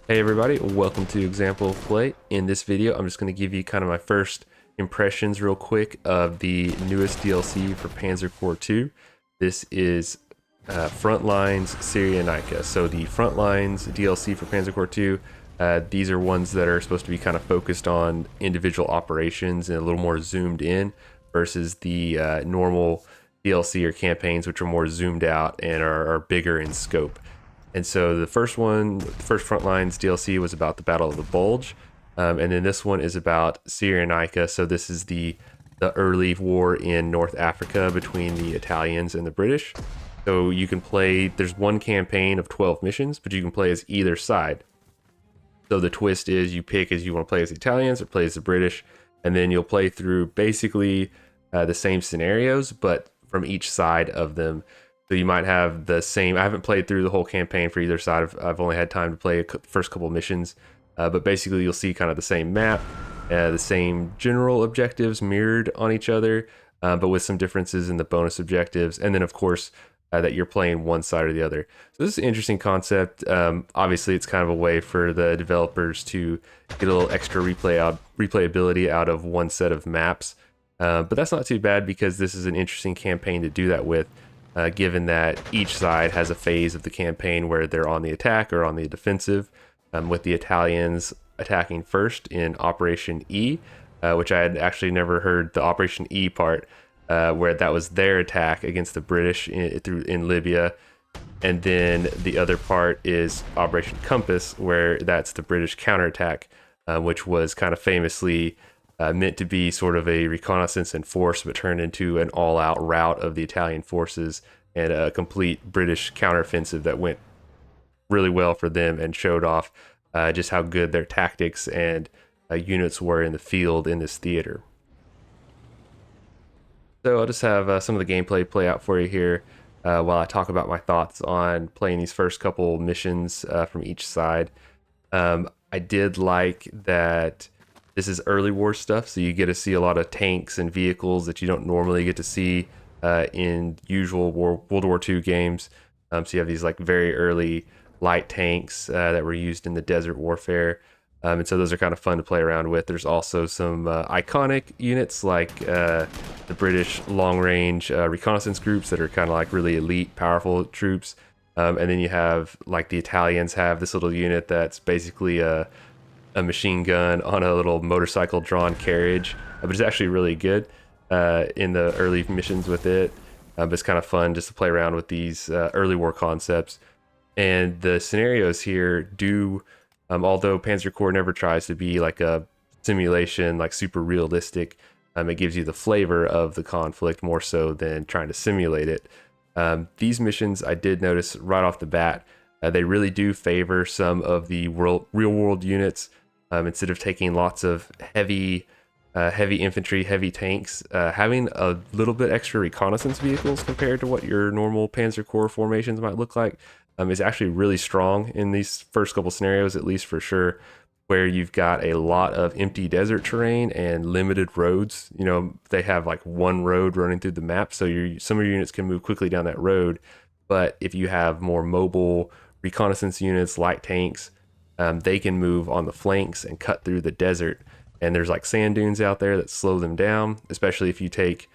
Hey everybody, welcome to Example of Play. In this video, I'm just going to give you kind of my first impressions real quick of the newest DLC for Panzer Corps 2. This is Frontlines Cyrenaica. So the Frontlines DLC for Panzer Corps 2, these are ones that are supposed to be kind of focused on individual operations and a little more zoomed in versus the normal DLC or campaigns, which are more zoomed out and are bigger in scope. And so the first one, the first Frontlines DLC was about the Battle of the Bulge, and then this one is about Cyrenaica. So this is the early war in North Africa between the Italians and the British. So you can play. There's one campaign of 12 missions, but you can play as either side. So the twist is you pick as you want to play as the Italians or play as the British, and then you'll play through basically the same scenarios, but from each side of them. So you might have the same. I haven't played through the whole campaign for either side. I've only had time to play the first couple of missions, but basically you'll see kind of the same map, the same general objectives mirrored on each other, but with some differences in the bonus objectives, and then of course that you're playing one side or the other. So this is an interesting concept. Obviously, it's kind of a way for the developers to get a little extra replayability out of one set of maps. But that's not too bad because this is an interesting campaign to do that with. Given that each side has a phase of the campaign where they're on the attack or on the defensive, with the Italians attacking first in Operation E, which I had actually never heard the Operation E part, where that was their attack against the British in Libya. And then the other part is Operation Compass, where that's the British counterattack, which was kind of famously meant to be sort of a reconnaissance and force, but turned into an all-out rout of the Italian forces and a complete British counteroffensive that went really well for them and showed off just how good their tactics and units were in the field in this theater. So I'll just have some of the gameplay play out for you here while I talk about my thoughts on playing these first couple missions from each side. I did like that this is early war stuff, so you get to see a lot of tanks and vehicles that you don't normally get to see in usual World War II games. So you have these like very early light tanks that were used in the desert warfare. And so those are kind of fun to play around with. There's also some iconic units like the British long-range reconnaissance groups that are kind of like really elite, powerful troops. And then you have like the Italians have this little unit that's basically a machine gun on a little motorcycle drawn carriage, but it's actually really good in the early missions with it. But it's kind of fun just to play around with these early war concepts. And the scenarios here do, although Panzer Corps never tries to be like a simulation, like super realistic, it gives you the flavor of the conflict more so than trying to simulate it. These missions, I did notice right off the bat, they really do favor some of the real world units. Instead of taking lots of heavy infantry, heavy tanks, having a little bit extra reconnaissance vehicles compared to what your normal Panzer Corps formations might look like is actually really strong in these first couple scenarios, at least for sure, where you've got a lot of empty desert terrain and limited roads. You know, they have like one road running through the map, so some of your units can move quickly down that road. But if you have more mobile reconnaissance units, light tanks, they can move on the flanks and cut through the desert. And there's like sand dunes out there that slow them down, especially if you take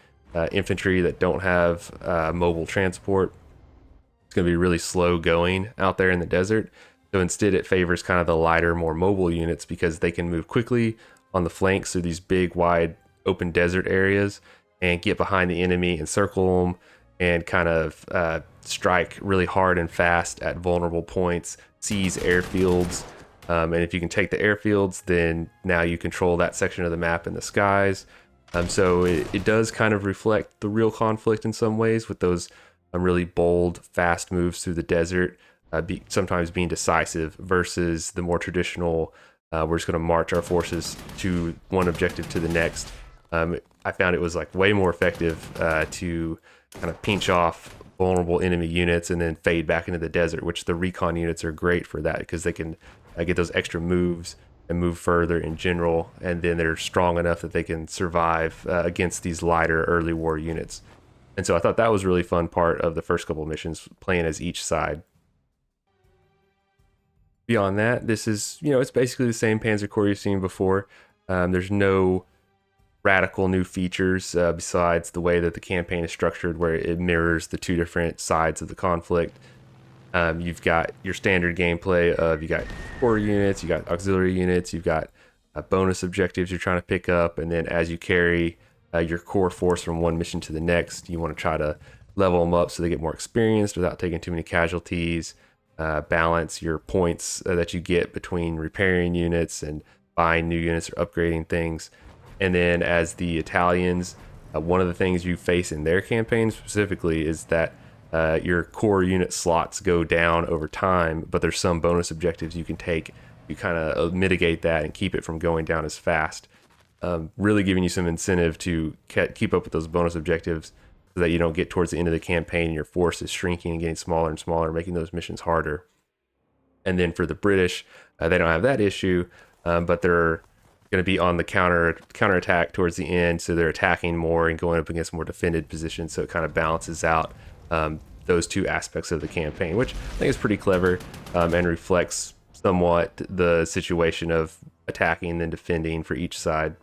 infantry that don't have mobile transport. It's going to be really slow going out there in the desert. So instead, it favors kind of the lighter, more mobile units because they can move quickly on the flanks through these big, wide, open desert areas and get behind the enemy and circle them and kind of strike really hard and fast at vulnerable points, seize airfields. And if you can take the airfields, then now you control that section of the map in the skies. So it does kind of reflect the real conflict in some ways with those really bold, fast moves through the desert, sometimes being decisive versus the more traditional, we're just going to march our forces to one objective to the next. I found it was like way more effective to kind of pinch off vulnerable enemy units and then fade back into the desert, which the recon units are great for that because they can get those extra moves and move further in general, and then they're strong enough that they can survive against these lighter early war units. And so I thought that was a really fun part of the first couple of missions, playing as each side. Beyond that, this is, it's basically the same Panzer Corps you've seen before. There's no radical new features besides the way that the campaign is structured, where it mirrors the two different sides of the conflict. You've got your standard gameplay of you got core units, you got auxiliary units, you've got bonus objectives you're trying to pick up, and then as you carry your core force from one mission to the next, you want to try to level them up so they get more experienced without taking too many casualties. Balance your points that you get between repairing units and buying new units or upgrading things. And then as the Italians, one of the things you face in their campaign specifically is that your core unit slots go down over time, but there's some bonus objectives you can take. You kind of mitigate that and keep it from going down as fast. Really giving you some incentive to keep up with those bonus objectives so that you don't get towards the end of the campaign and your force is shrinking and getting smaller and smaller, making those missions harder. And then for the British, they don't have that issue, but they're going to be on the counterattack towards the end, so they're attacking more and going up against more defended positions, so it kind of balances out those two aspects of the campaign, which I think is pretty clever and reflects somewhat the situation of attacking and then defending for each side.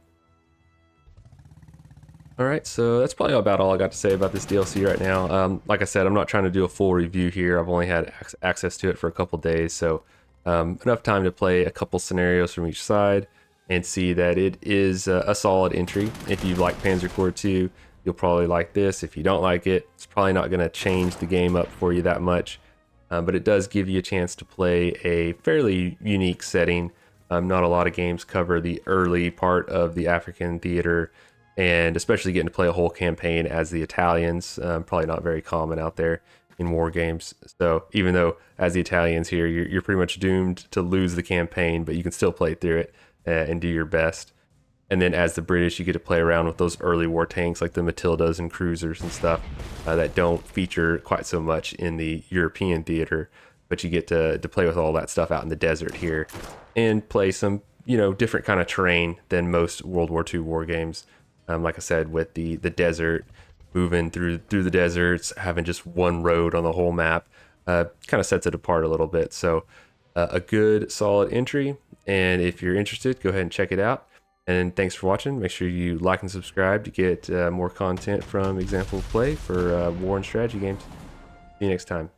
All right, so that's probably about all I got to say about this DLC right now. Like I said, I'm not trying to do a full review here. I've only had access to it for a couple days, so enough time to play a couple scenarios from each side and see that it is a solid entry. If you like Panzer Corps 2, you'll probably like this. If you don't like it, it's probably not going to change the game up for you that much, but it does give you a chance to play a fairly unique setting. Not a lot of games cover the early part of the African theater, and especially getting to play a whole campaign as the Italians, probably not very common out there in war games. So even though as the Italians here, you're pretty much doomed to lose the campaign, but you can still play through it and do your best. And then as the British, you get to play around with those early war tanks like the Matildas and cruisers and stuff that don't feature quite so much in the European theater, but you get to play with all that stuff out in the desert here and play some, different kind of terrain than most World War II war games. Like I said, with the desert, moving through the deserts, having just one road on the whole map, kind of sets it apart a little bit. So a good solid entry, and if you're interested, go ahead and check it out. And thanks for watching. Make sure you like and subscribe to get more content from Example of Play for war and strategy games. See you next time.